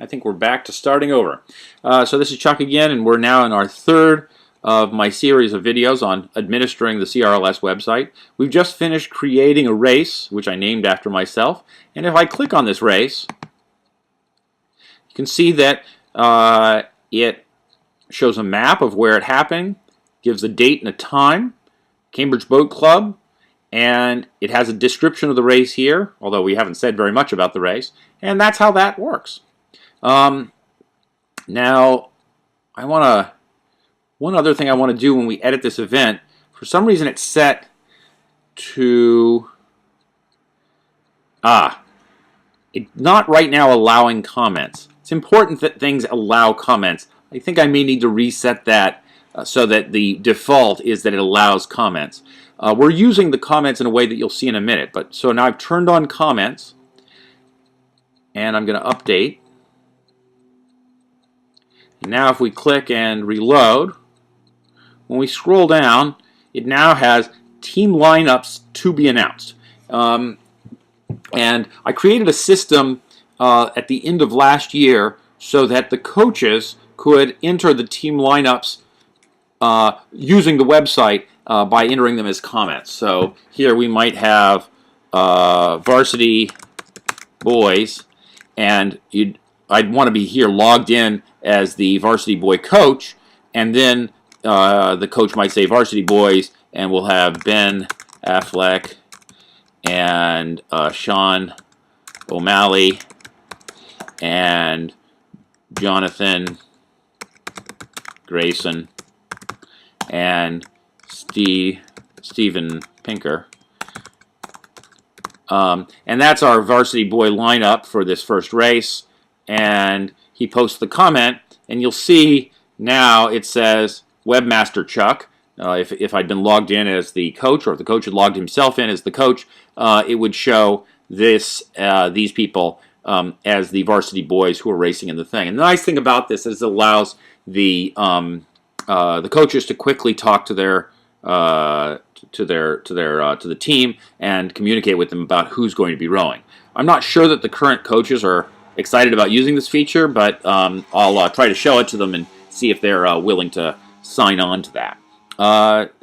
I think we're back to starting over. So this is Chuck again, and we're now in our third of my series of videos on administering the CRLS website. We've just finished creating a race, which I named after myself, and if I click on this race, you can see that it shows a map of where it happened, gives a date and a time, Cambridge Boat Club, and it has a description of the race here, although we haven't said very much about the race, and that's how that works. Now, one other thing I want to do when we edit this event, for some reason it's set to, it's not right now allowing comments. It's important that things allow comments. I think I may need to reset that so that the default is that it allows comments. We're using the comments in a way that you'll see in a minute, but so now I've turned on comments, and I'm going to update. And now if we click and reload, when we scroll down, it now has team lineups to be announced. And I created a system at the end of last year so that the coaches could enter the team lineups using the website by entering them as comments. So here we might have varsity boys, and I'd want to be here logged in as the varsity boy coach, and then the coach might say varsity boys, and we'll have Ben Affleck and Sean O'Malley and Jonathan Grayson and Stephen Pinker. And that's our varsity boy lineup for this first race. And he posts the comment, and you'll see now it says Webmaster Chuck. If I'd been logged in as the coach, or if the coach had logged himself in as the coach, it would show these people as the varsity boys who are racing in the thing. And the nice thing about this is it allows the coaches to quickly talk to the team and communicate with them about who's going to be rowing. I'm not sure that the current coaches are excited about using this feature, but I'll try to show it to them and see if they're willing to sign on to that.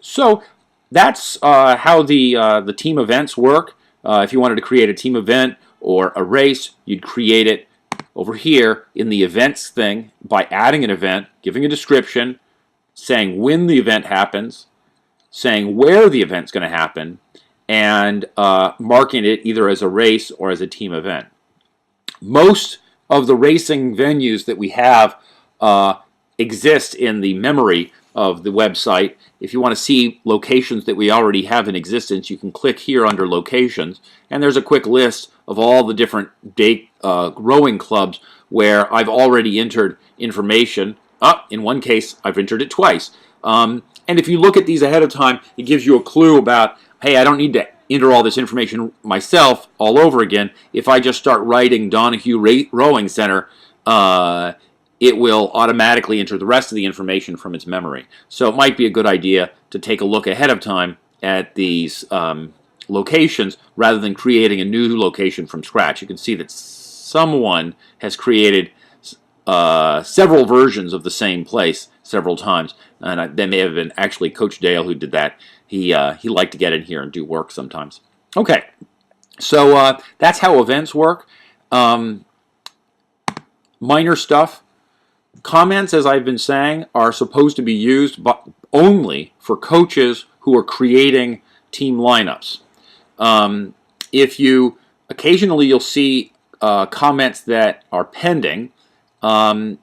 So that's how the team events work. If you wanted to create a team event or a race, you'd create it over here in the events thing by adding an event, giving a description, saying when the event happens, saying where the event's going to happen, and marking it either as a race or as a team event. Most of the racing venues that we have exist in the memory of the website. If you want to see locations that we already have in existence, you can click here under locations, and there's a quick list of all the different rowing clubs where I've already entered information. In one case, I've entered it twice. And if you look at these ahead of time, it gives you a clue about, hey, I don't need to enter all this information myself all over again. If I just start writing Donahue Rowing Center, it will automatically enter the rest of the information from its memory. So it might be a good idea to take a look ahead of time at these locations rather than creating a new location from scratch. You can see that someone has created several versions of the same place several times, and they may have been actually Coach Dale who did that. He liked to get in here and do work sometimes. Okay, so that's how events work. Minor stuff. Comments, as I've been saying, are supposed to be used only for coaches who are creating team lineups. Occasionally you'll see comments that are pending, and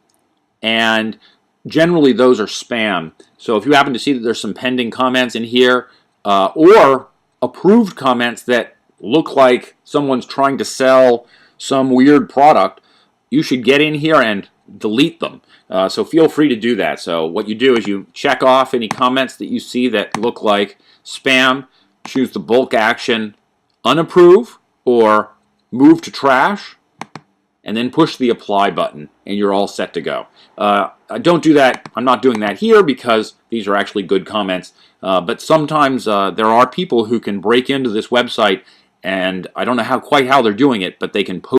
generally those are spam. So if you happen to see that there's some pending comments in here, or approved comments that look like someone's trying to sell some weird product, you should get in here and delete them. So feel free to do that. So what you do is you check off any comments that you see that look like spam, choose the bulk action unapprove or move to trash, and then push the apply button, and you're all set to go. Don't do that. I'm not doing that here because these are actually good comments. But sometimes there are people who can break into this website, and I don't know quite how they're doing it, but they can post